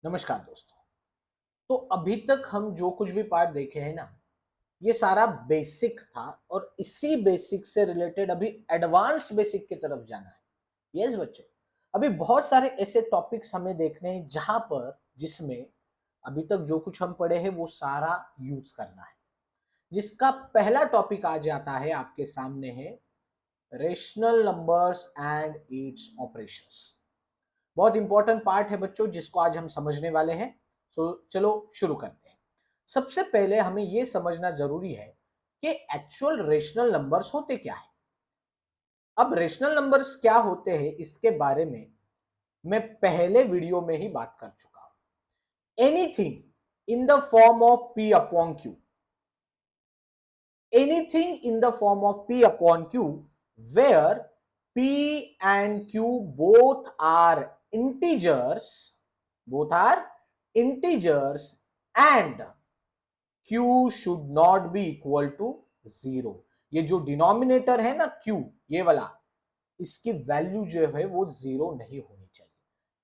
नमस्कार दोस्तों। तो अभी तक हम जो कुछ भी पार्ट देखे हैं ना, ये सारा बेसिक था और इसी बेसिक से रिलेटेड अभी एडवांस बेसिक की तरफ जाना है। यस बच्चे, अभी बहुत सारे ऐसे टॉपिक्स हमें देखने हैं जहां पर जिसमें अभी तक जो कुछ हम पढ़े हैं वो सारा यूज करना है। जिसका पहला टॉपिक आ जाता है आपके सामने है rational numbers and it's operations. बहुत इंपॉर्टेंट पार्ट है बच्चों, जिसको आज हम समझने वाले हैं। सो चलो शुरू करते हैं। सबसे पहले हमें यह समझना जरूरी है कि एक्चुअल रेशनल नंबर्स होते क्या है। अब रेशनल नंबर्स क्या होते हैं इसके बारे में मैं पहले वीडियो में ही बात कर चुका हूं। Anything in the form of P upon Q, anything in the form of P upon Q where p and q integers both are integers and q should not be equal to 0। ये जो denominator है ना q, ये वाला, इसकी value जो है वो 0 नहीं होनी चाहिए।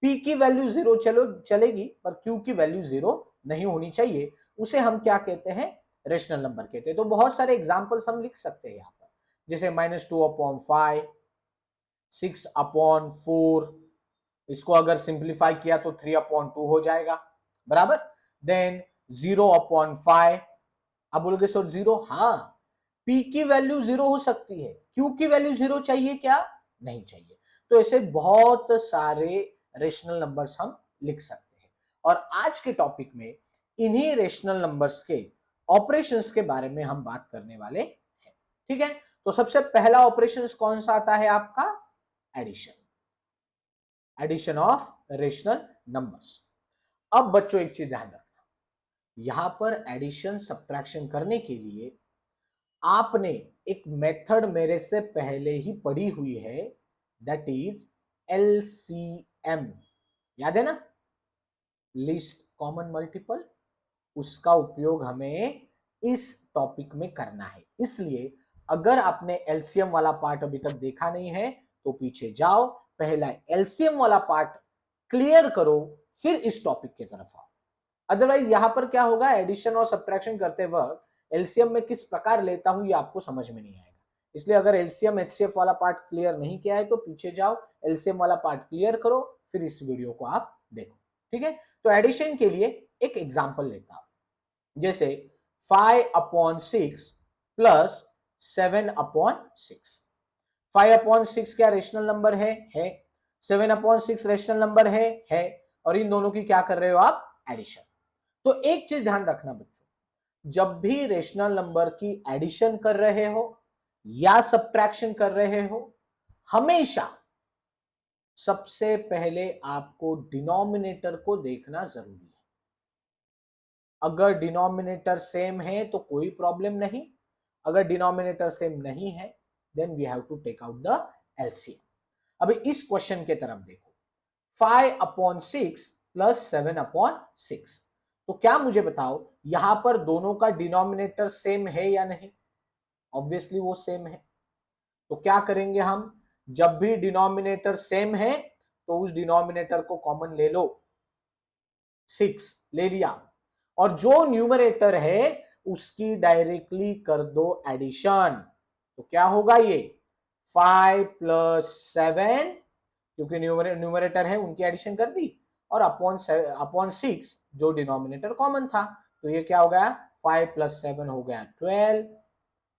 p की वैल्यू 0 चलो चलेगी, पर q की वैल्यू 0 नहीं होनी चाहिए। उसे हम क्या कहते हैं? रेशनल नंबर कहते हैं। तो बहुत सारे एग्जांपल्स हम लिख सकते हैं यहां पर, जैसे -2/5, 6/4, इसको अगर सिंप्लीफाई किया तो 3/2 हो जाएगा, बराबर। देन 0/5। अब बोलोगे सर 0, हाँ, p की वैल्यू 0 हो सकती है, q की वैल्यू 0 चाहिए क्या? नहीं चाहिए। तो ऐसे बहुत सारे रेशनल नंबर्स हम लिख सकते हैं। और आज के टॉपिक में इन्हीं रेशनल नंबर्स के ऑपरेशंस के बारे में हम बात करने वाले हैं। ठीक है, तो सबसे पहला ऑपरेशन कौन सा आता है आपका? Addition. Addition of rational numbers. अब बच्चों एक चीज ध्यान रखना, यहां पर एडिशन सब्ट्रैक्शन करने के लिए आपने एक मेथड मेरे से पहले ही पढ़ी हुई है, दैट इज एलसीएम। याद है ना? List common multiple. उसका उपयोग हमें इस टॉपिक में करना है। इसलिए अगर आपने एलसीएम वाला पार्ट अभी तक देखा नहीं है तो पीछे जाओ, पहला एलसीएम वाला पार्ट क्लियर करो, फिर इस टॉपिक की तरफ आओ। अदरवाइज यहां पर क्या होगा, एडिशन और सब्ट्रैक्शन करते वक्त एलसीएम में किस प्रकार लेता हूं ये आपको समझ में नहीं आएगा। इसलिए अगर एलसीएम एचसीएफ वाला पार्ट क्लियर नहीं किया है तो पीछे जाओ, एलसीएम वाला पार्ट क्लियर करो, फिर इस वीडियो को आप देखो। ठीक है, तो एडिशन के लिए एक एग्जांपल लेता हूं, जैसे 5/6 प्लस 7/6। 5/6 क्या रेशनल नंबर है। 7/6 रेशनल नंबर है। और इन दोनों की क्या कर रहे हो आप? एडिशन। तो एक चीज ध्यान रखना बच्चों, जब भी रेशनल नंबर की एडिशन कर रहे हो या सब्ट्रैक्शन कर रहे हो, हमेशा सबसे पहले आपको डिनोमिनेटर को देखना जरूरी है। अगर डिनोमिनेटर सेम है तो कोई प्रॉब्लम नहीं, अगर डिनोमिनेटर सेम नहीं है then we have to take out the LCM. अभी इस क्वेश्चन के तरफ देखो, 5/6 प्लस 7/6। तो क्या मुझे बताओ यहां पर दोनों का डिनोमिनेटर सेम है या नहीं? ऑब्वियसली वो सेम है। तो क्या करेंगे हम, जब भी डिनोमिनेटर सेम है तो उस डिनोमिनेटर को कॉमन ले लो। 6 ले लिया, और जो न्यूमरेटर है उसकी डायरेक्टली कर दो एडिशन। तो क्या होगा ये 5 प्लस 7, क्योंकि न्यूमरेटर है उनकी एडिशन कर दी, और अपॉन 6 जो डिनोमिनेटर कॉमन था। तो ये क्या हो गया, 5 प्लस 7 हो गया 12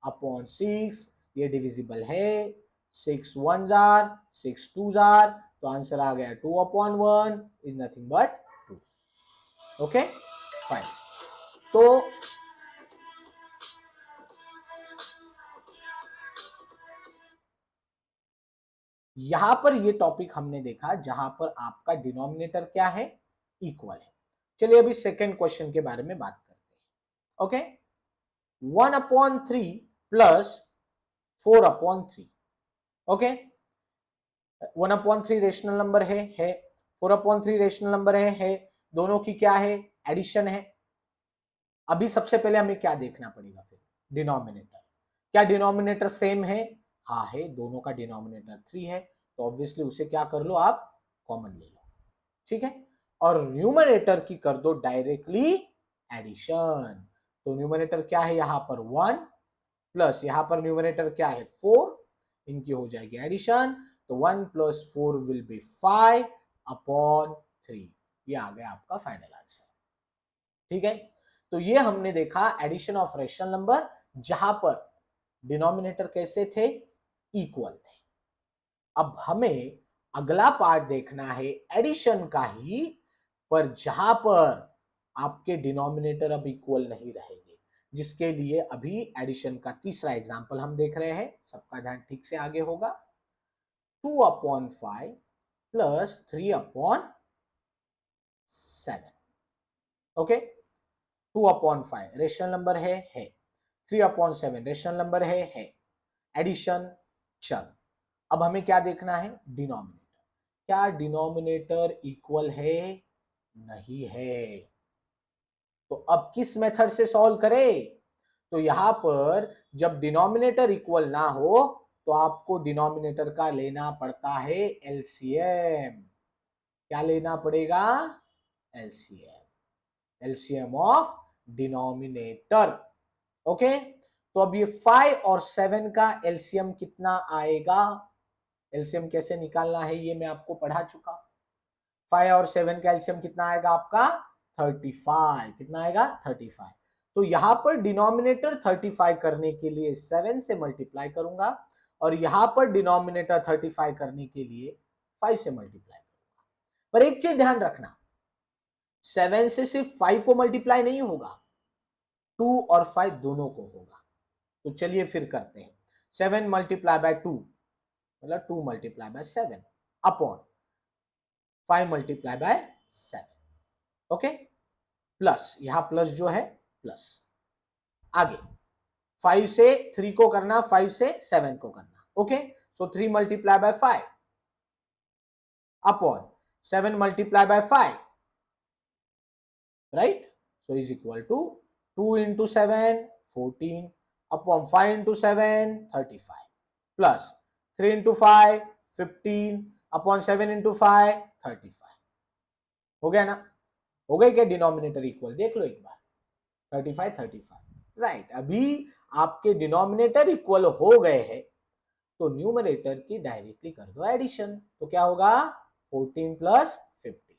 अपॉन 6। ये डिविजिबल है, 6 1 जार 6 2 जार, तो आंसर आ गया 2/1 is nothing but 2। Okay fine. तो यहां पर ये टॉपिक हमने देखा जहां पर आपका डिनोमिनेटर क्या है, इक्वल है। चलिए अभी सेकेंड क्वेश्चन के बारे में बात करते हैं। Okay, 1/3 plus 4/3। Okay, 1/3 rational number है। 4/3 रेशनल नंबर है। दोनों की क्या है, एडिशन है। अभी सबसे पहले हमें क्या देखना पड़ेगा, फिर डिनोमिनेटर। क्या डिनोमिनेटर सेम है? हाँ है, दोनों का डिनोमिनेटर 3 है, तो ऑब्वियसली उसे क्या कर लो आप, कॉमन ले लो। ठीक है, और न्यूमरेटर की कर दो डायरेक्टली एडिशन। तो न्यूमरेटर क्या है यहां पर 1 प्लस यहां पर न्यूमरेटर क्या है 4, इनकी हो जाएगी एडिशन। तो 1 + 4 विल बी 5 अपॉन 3। ये आ गया आपका फाइनल आंसर। ठीक है, तो ये हमने देखा एडिशन ऑफ रेशनल नंबर, जहां पर डिनोमिनेटर कैसे थे, इक्वल थे। अब हमें अगला पार्ट देखना है एडिशन का ही, पर जहां पर आपके डिनोमिनेटर अब इक्वल नहीं रहेंगे, जिसके लिए अभी एडिशन का तीसरा एग्जांपल हम देख रहे हैं। सबका ध्यान ठीक से आगे होगा। 2/5 प्लस 3/7। ओके, 2/5 रेशनल नंबर है। 3/7 रेशनल नंबर है। एडिशन चल। अब हमें क्या देखना है, डिनोमिनेटर। क्या डिनोमिनेटर इक्वल है, नहीं है। तो अब किस मेथड से सॉल्व करें, तो यहां पर जब डिनोमिनेटर इक्वल ना हो तो आपको डिनोमिनेटर का लेना पड़ता है एलसीएम। क्या लेना पड़ेगा, LCM, LCM of denominator. Okay, तो अब ये 5 और 7 का एलसीएम कितना आएगा, एलसीएम कैसे निकालना है ये मैं आपको पढ़ा चुका। 5 और 7 का एलसीएम कितना आएगा आपका 35। कितना आएगा 35। तो यहां पर डिनोमिनेटर 35 करने के लिए 7 से मल्टीप्लाई करूंगा, और यहां पर डिनोमिनेटर 35 करने के लिए 5 से मल्टीप्लाई करूंगा। पर एक चीज ध्यान रखना, 7 से सिर्फ 5 को मल्टीप्लाई नहीं होगा, 2 और 5 दोनों को होगा। तो चलिए फिर करते हैं। 7 मल्टीप्लाई बाय 2 मतलब 2 multiply by 7 upon 5 multiply by 7। Okay, plus यहां प्लस जो है प्लस, आगे 5 से 3 को करना, 5 से 7 को करना। Okay, so 3 multiply by 5 upon 7 multiply by 5, right. So is equal to 2 into 7 14 upon 5 into 7 35 plus 3 into 5 15 upon 7 into 5 35। हो गया ना, हो गई क्या डिनोमिनेटर इक्वल, देख लो एक बार 35 35, राइट। अभी आपके डिनोमिनेटर इक्वल हो गए हैं, तो न्यूमरेटर की डायरेक्टली कर दो एडिशन। तो क्या होगा 14 plus 15,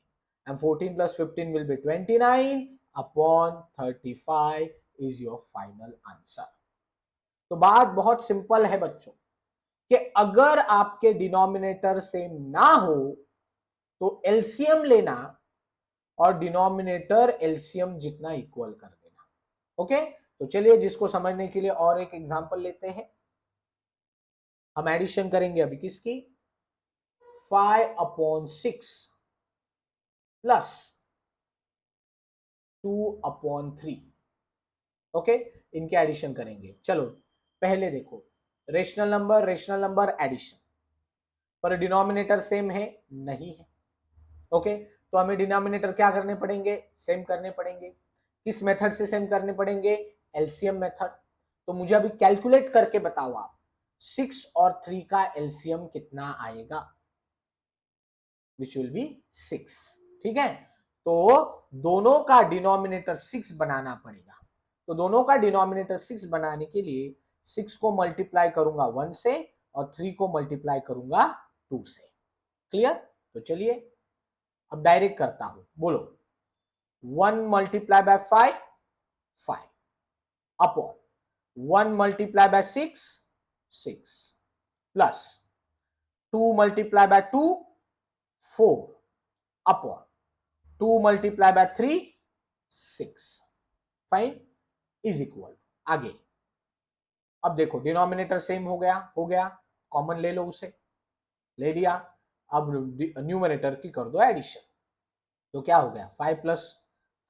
and 14 plus 15 will be 29 upon 35 is your final answer. तो बात बहुत सिंपल है बच्चों, कि अगर आपके डिनोमिनेटर सेम ना हो तो एलसीएम लेना और डिनोमिनेटर एलसीएम जितना इक्वल कर देना। ओके, तो चलिए जिसको समझने के लिए और एक एग्जांपल लेते हैं। हम एडिशन करेंगे अभी किसकी, 5/6 प्लस 2/3। ओके, इनके एडिशन करेंगे। चलो पहले देखो, रेशनल नंबर एडिशन, पर डिनोमिनेटर सेम है नहीं है। ओके, तो हमें डिनोमिनेटर क्या करने पड़ेंगे, सेम करने पड़ेंगे। किस मेथड से सेम करने पड़ेंगे, एलसीएम मेथड। तो मुझे अभी कैलकुलेट करके बताओ आप, 6 और 3 का एलसीएम कितना आएगा, विच विल बी 6। ठीक है, तो दोनों का डिनोमिनेटर 6 बनाना पड़ेगा। तो दोनों का डिनोमिनेटर 6 बनाने के लिए 6 को मल्टीप्लाई करूंगा 1 से और 3 को मल्टीप्लाई करूंगा 2 से। क्लियर, तो चलिए अब डायरेक्ट करता हूं, बोलो 1 multiply by 5 5 upon 1 multiply by 6 6 plus 2 multiply by 2 4 upon 2 multiply by 3 6। Fine, is equal, आगे अब देखो डिनोमिनेटर सेम हो गया, कॉमन ले लो उसे, ले लिया। अब न्यूमरेटर की कर दो एडिशन। तो क्या हो गया 5 प्लस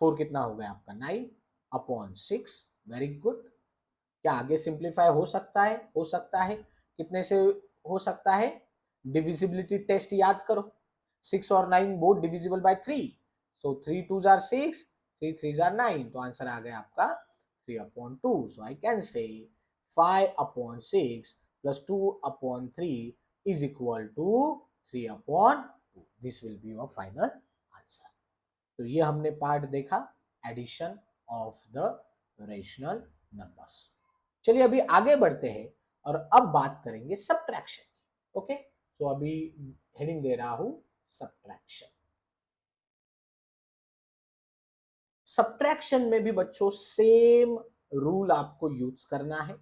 4 कितना हो गया आपका 9 अपॉन 6। Very good. क्या आगे सिंप्लीफाई हो सकता है, हो सकता है। कितने से हो सकता है, डिविजिबिलिटी टेस्ट याद करो, 6 और 9 both divisible by 3। So 3 2s are 6, 3 3s are 9। तो आंसर आ गया आपका 3/2। सो आई can say 5/6 plus 2/3 is equal to 3/2। This will be your final answer. तो ये हमने पार्ट देखा addition of the rational numbers. चलिए अभी आगे बढ़ते हैं और अब बात करेंगे सब्ट्रैक्शन की। ओके, तो अभी हेडिंग दे रहा हूं सब्ट्रैक्शन। सब्ट्रैक्शन में भी बच्चों सेम रूल आपको यूज करना है,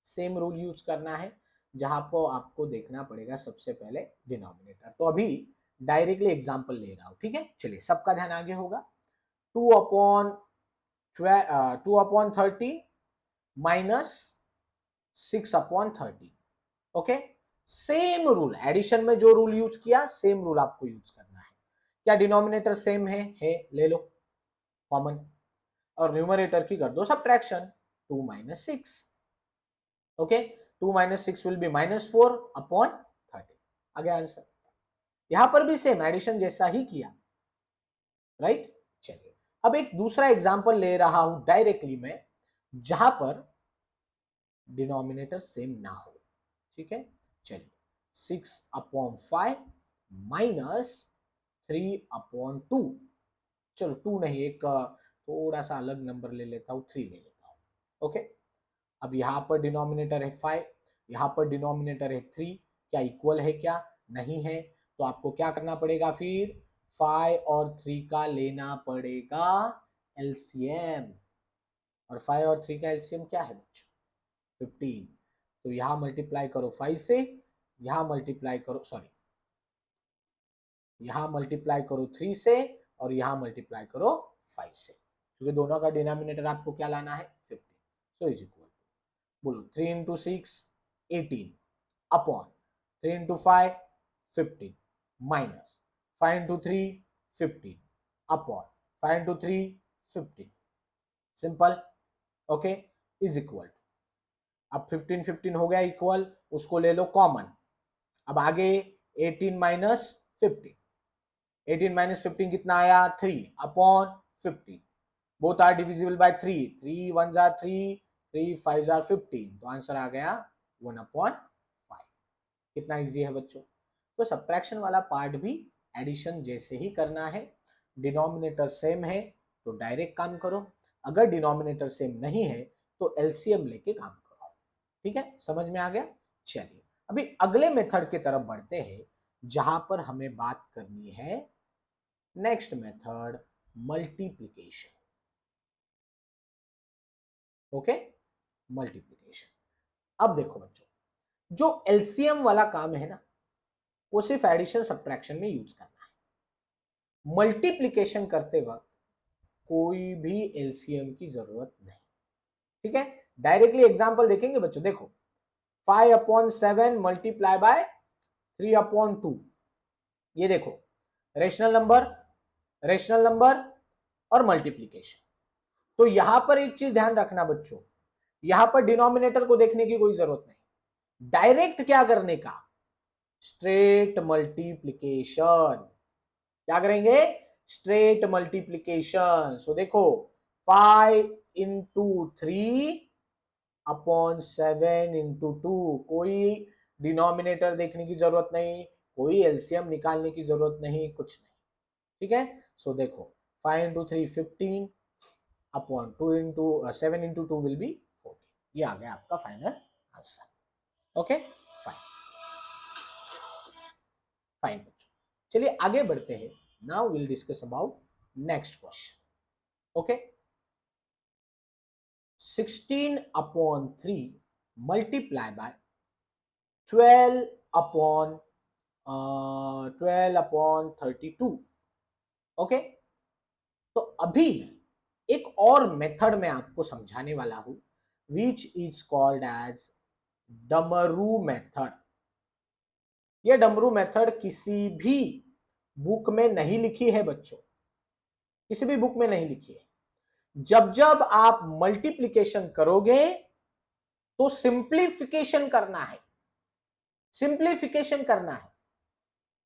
सेम रूल यूज करना है, जहां पर आपको देखना पड़ेगा सबसे पहले डिनोमिनेटर। तो अभी डायरेक्टली एग्जांपल ले रहा हूं, ठीक है। चलिए सबका ध्यान आगे होगा। 2/30 minus 6/30। Okay, same rule, addition में जो रूल यूज किया सेम रूल आपको यूज करना है। क्या डिनोमिनेटर सेम है ले लो कॉमन, और न्यूमरेटर की कर दो सब्ट्रैक्शन, 2 - 6। Okay, 2 - 6 will be -4/30। आ गया आंसर। यहां पर भी सेम एडिशन जैसा ही किया, राइट। चलिए अब एक दूसरा एग्जांपल ले रहा हूं डायरेक्टली मैं, जहां पर डिनोमिनेटर सेम ना हो, ठीक है। चलिए 6/5 माइनस 3/2। चलो 2 नहीं, एक थोड़ा सा अलग नंबर ले लेता हूं, 3 ले लेता हूं। ओके, अब यहां पर डिनोमिनेटर है 5, यहां पर डिनोमिनेटर है 3। क्या इक्वल है? क्या नहीं है। तो आपको क्या करना पड़ेगा फिर? 5 और 3 का लेना पड़ेगा एलसीएम। और 5 और 3 का एलसीएम क्या है बच्चों? 15। तो यहां मल्टीप्लाई करो 5 से, यहां मल्टीप्लाई करो, सॉरी, यहां मल्टीप्लाई करो 3 से, और यहां मल्टीप्लाई करो 5 से, क्योंकि दोनों का डिनोमिनेटर आपको क्या लाना है? 15। सो इज इक्वल, बोलो 3 × 6 18 upon 3 × 5 15 minus 5 × 3 15 upon 5 × 3 15। Simple. Okay, is equal. अब 15 15 हो गया इक्वल, उसको ले लो कॉमन। अब आगे 18 माइनस 15, 18 माइनस 15 कितना आया? 3 upon 15। Both are divisible by 3, 3 1 जार 3, 3 5 जार 15। तो आंसर आ गया 1/5। कितना इजी है बच्चों। तो सब्ट्रैक्शन वाला पार्ट भी एडिशन जैसे ही करना है। डिनोमिनेटर सेम है तो डायरेक्ट काम करो, अगर डिनोमिनेटर सेम नहीं है तो एलसीएम लेके काम करो। ठीक है, समझ में आ गया। चलिए अभी अगले मेथड की तरफ बढ़ते हैं, जहां पर हमें बात करनी है next method, multiplication. Okay, multiplication. अब देखो बच्चों, जो एलसीएम वाला काम है ना, वो सिर्फ एडिशन सब्ट्रैक्शन में यूज करना है। मल्टीप्लिकेशन करते वक्त कोई भी एलसीएम की जरूरत नहीं। ठीक है, डायरेक्टली एग्जांपल देखेंगे बच्चों। देखो 5/7 मल्टीप्लाई बाय 3/2। ये देखो रेशनल नंबर, रेशनल नंबर और मल्टीप्लिकेशन। तो यहां पर एक चीज ध्यान रखना बच्चों, यहां पर डिनोमिनेटर को देखने की कोई जरूरत नहीं, डायरेक्ट क्या करने का? Straight multiplication. क्या करेंगे? Straight multiplication. सो देखो 5 × 3/7 × 2। कोई डिनोमिनेटर देखने की जरूरत नहीं, कोई एलसीएम निकालने की जरूरत नहीं, कुछ नहीं। ठीक है, सो देखो 5 × 3 15 अपॉन 7 × 2 विल बी 14। ये आ गया आपका final answer. Okay fine, fine बच्चों। चलिए आगे बढ़ते हैं। Now will discuss about next question. Okay, 16/3 multiply by 12/32। Okay, तो अभी एक और मेथड में आपको समझाने वाला हूं, विच इज कॉल्ड एज डमरू मेथड। यह डमरू मेथड किसी भी बुक में नहीं लिखी है बच्चों, किसी भी बुक में नहीं लिखी है। जब जब आप मल्टीप्लिकेशन करोगे तो सिंप्लीफिकेशन करना है, सिंप्लीफिकेशन करना है,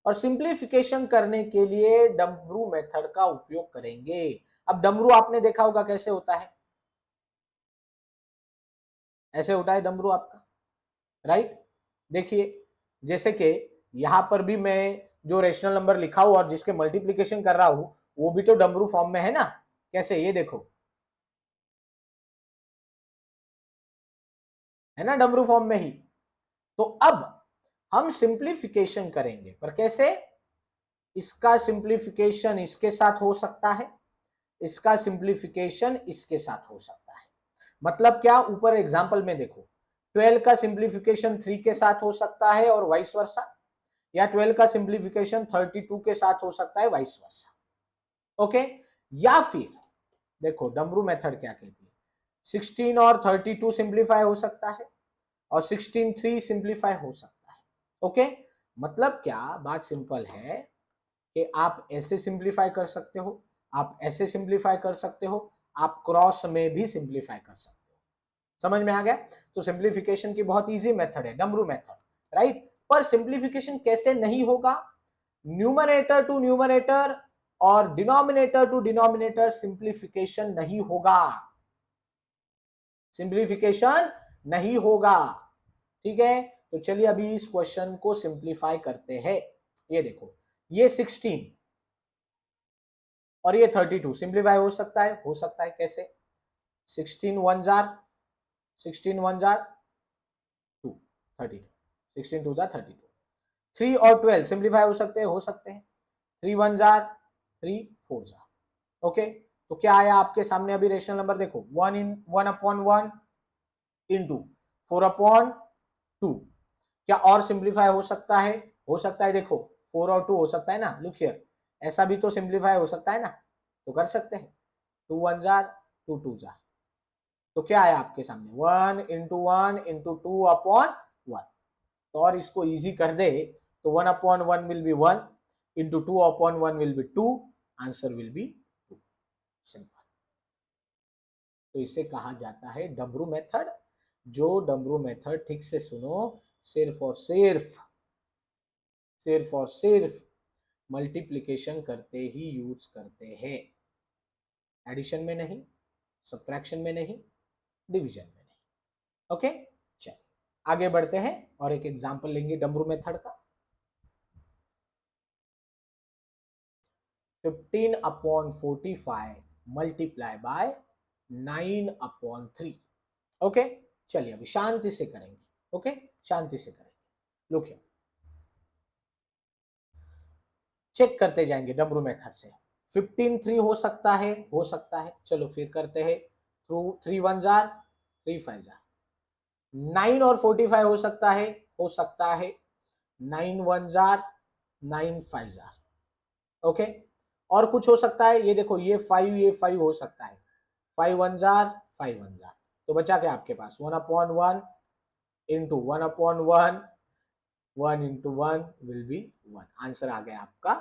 और सिंप्लीफिकेशन करने के लिए डमरू मेथड का उपयोग करेंगे। अब डमरू आपने देखा होगा कैसे होता है, ऐसे होता है डमरू आपका, राइट। देखिए जैसे कि यहां पर भी मैं जो रेशनल नंबर लिखा हूं और जिसके मल्टीप्लिकेशन कर रहा हूं, वो भी तो डमरू फॉर्म में है ना। कैसे, ये देखो, है ना डमरू फॉर्म में ही। तो अब हम सिंप्लीफिकेशन करेंगे, पर कैसे? इसका सिंप्लीफिकेशन इसके साथ हो सकता है, इसका सिंप्लीफिकेशन इसके साथ हो सकता है। मतलब क्या, ऊपर एग्जांपल में देखो, 12 का सिंप्लीफिकेशन 3 के साथ हो सकता है और वाइस वर्सा, या 12 का सिंप्लीफिकेशन 32 के साथ हो सकता है, वाइस वर्सा। ओके, या फिर देखो डमरू मेथड क्या कहती है, 16 और 32 सिंप्लीफाई हो सकता है और 16 3 सिंप्लीफाई हो सकता है। ओके, मतलब क्या, बात सिंपल है कि आप ऐसे सिंप्लीफाई कर सकते हो, आप ऐसे सिंप्लीफाई कर सकते हो, आप क्रॉस में भी सिंप्लीफाई कर सकते हो। समझ में आ गया? तो सिंप्लीफिकेशन की बहुत इजी मेथड है डमरू मेथड, राइट। पर सिंप्लीफिकेशन कैसे नहीं होगा? न्यूमरेटर टू न्यूमरेटर और डिनोमिनेटर टू डिनोमिनेटर सिंप्लीफिकेशन नहीं होगा, सिंप्लीफिकेशन नहीं होगा। ठीक है, तो चलिए अभी इस क्वेश्चन को सिंप्लीफाई करते हैं। ये देखो, ये 16 और ये 32 सिंप्लीफाई हो सकता है, हो सकता है। कैसे? 16 1 जार 16 1 जार 2 32, 16 2 जार 32। 3 और 12 सिंप्लीफाई हो सकते हैं, हो सकते हैं। 3 1 जार 3 4 जार। ओके, तो क्या आया आपके सामने अभी रेशनल नंबर? देखो 1 अपॉन 1 इंटू 4 अपॉन 2। क्या और सिंप्लीफाई हो सकता है? हो सकता है। देखो 4 और 2 हो सकता है ना, लुक हियर, ऐसा भी तो सिंप्लीफाई हो सकता है ना, तो कर सकते हैं। 2 1 जार 2 2 जार, तो क्या आया आपके सामने? 1 इंटू 2 अपॉन 1। तो और इसको इजी कर दे तो 1 upon 1 will be 1 into 2 upon 1 will B 2, answer will be 2। Simple. तो इसे कहा जाता है डमरू मेथड। जो डमरू मेथड, ठीक से सुनो, सिर्फ और सिर्फ मल्टीप्लिकेशन करते ही यूज करते हैं, एडिशन में नहीं, सब्ट्रैक्शन में नहीं, डिवीजन में नहीं। ओके, चल आगे बढ़ते हैं और एक एग्जांपल लेंगे डमरू मेथड का। 15 upon 45 multiply by 9 upon 3। Okay, चलिए अभी शांति से करेंगे। ओके, शांति से करेंगे। लुक हियर, चेक करते जाएंगे डमरू मेथड से। 15 3 हो सकता है, हो सकता है। चलो फिर करते हैं। 3 1 जार 3 5 जार। 9 और 45 हो सकता है, हो सकता है। 9 1 जार 9 5 जार। ओके, और कुछ हो सकता है? ये देखो, ये 5 ये 5 हो सकता है। 5 1 जार 5 1 जार, तो बचा क्या आपके पास? 1 upon 1 into 1 upon 1, 1 into 1 will be 1। Answer आ गया आपका।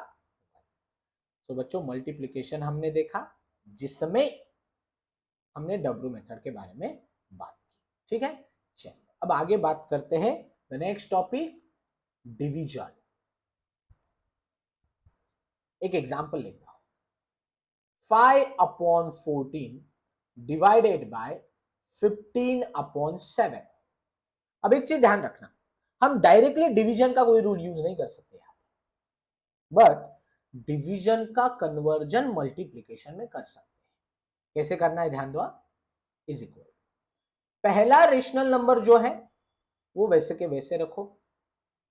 तो बच्चों मल्टीप्लिकेशन हमने देखा, जिसमें हमने डब्ल्यू मेथड के बारे में बात की। ठीक है, चलिए अब आगे बात करते हैं। The next topic, division. एक एग्जांपल लेता हूं, 5 अपॉन 14 डिवाइडेड बाय 15 अपॉन 7। अब एक चीज ध्यान रखना, हम डायरेक्टली डिवीजन का कोई रूल यूज नहीं कर सकते यहां, बट डिवीजन का कन्वर्जन मल्टीप्लिकेशन में कर सकते हैं। कैसे करना है, ध्यान दो। इज इक्वल, पहला रेशनल नंबर जो है वो वैसे के वैसे रखो,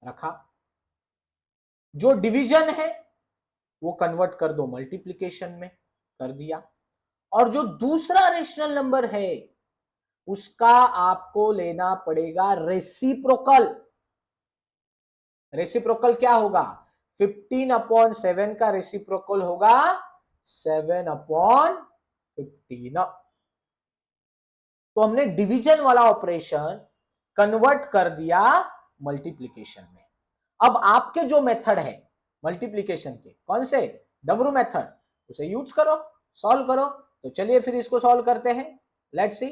रखा। जो डिवीजन है वो कन्वर्ट कर दो मल्टीप्लिकेशन में, कर दिया। और जो दूसरा रेशनल नंबर है उसका आपको लेना पड़ेगा रेसिप्रोकल। रेसिप्रोकल क्या होगा? 15 अपॉन 7 का रेसिप्रोकल होगा 7 अपॉन 15। तो हमने डिवीजन वाला ऑपरेशन कन्वर्ट कर दिया मल्टीप्लिकेशन में। अब आपके जो मेथड है मल्टीप्लिकेशन के, कौन से? डमरू मेथड, उसे यूज करो, सॉल्व करो। तो चलिए फिर इसको सॉल्व करते हैं। लेट्स सी,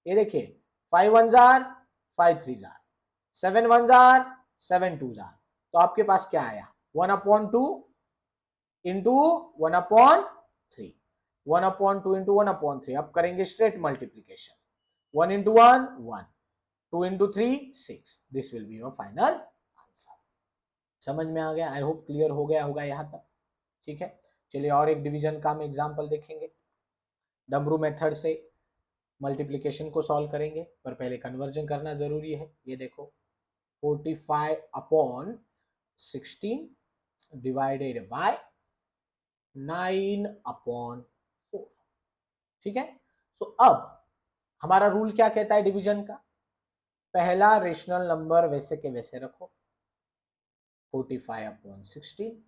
ये देखिए, 5 1 जार 5 3 जार, 7 1 जार 7 2 जार। तो आपके पास क्या आया? 1 upon 2 into 1 upon 3, 1 upon 2 into 1 upon 3। अब करेंगे straight multiplication, 1 into 1 1, 2 into 3 6। This will be your final answer. समझ में आ गया? आई होप क्लियर हो गया होगा यहां तक। ठीक है, चलिए और एक डिवीजन का हम एग्जाम्पल देखेंगे। डमरू मेथड से मल्टीप्लिकेशन को सॉल्व करेंगे, पर पहले कन्वर्जन करना जरूरी है। ये देखो 45/16 डिवाइडेड बाय 9/4। ठीक है। तो अब हमारा रूल क्या कहता है डिवीजन का? पहला रेशनल नंबर वैसे के वैसे रखो 45/16,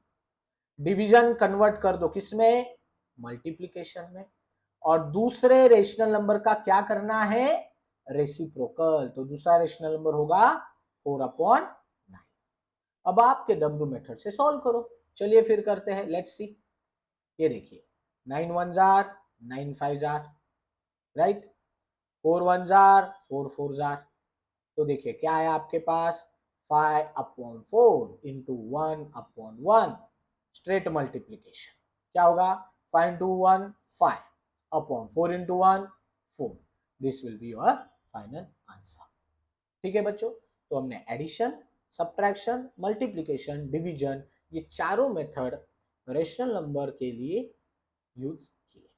डिवीजन कन्वर्ट कर दो किसमें? मल्टीप्लिकेशन में। और दूसरे रेशनल नंबर का क्या करना है? रेसिप्रोकल। तो दूसरा रेशनल नंबर होगा 4/9। अब आपके डब्ल्यू मेथड से सॉल्व करो। चलिए फिर करते हैं, लेट्स सी। ये देखिए 9 1 jar 9 5 jar, right, 4 1 jar 4 4 jar. तो देखिए क्या है आपके पास? 5/4 इंटू 1/1, स्ट्रेट मल्टीप्लीकेशन। क्या होगा? 5 into 1 5/4 into 1 4। This will be your final answer. ठीक है बच्चों, तो हमने एडिशन, सब्ट्रैक्शन, मल्टीप्लीकेशन, डिवीजन, ये चारों मेथड रेशनल नंबर के लिए यूज किए।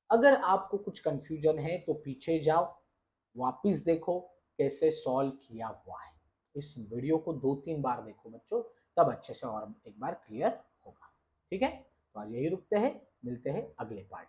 अगर आपको कुछ कंफ्यूजन है तो पीछे जाओ, वापिस देखो कैसे सॉल्व किया हुआ है। इस वीडियो को 2-3 बार देखो बच्चों, तब अच्छे से और एक बार क्लियर होगा। ठीक है, तो आज यही रुकते हैं, मिलते हैं अगले पार्ट।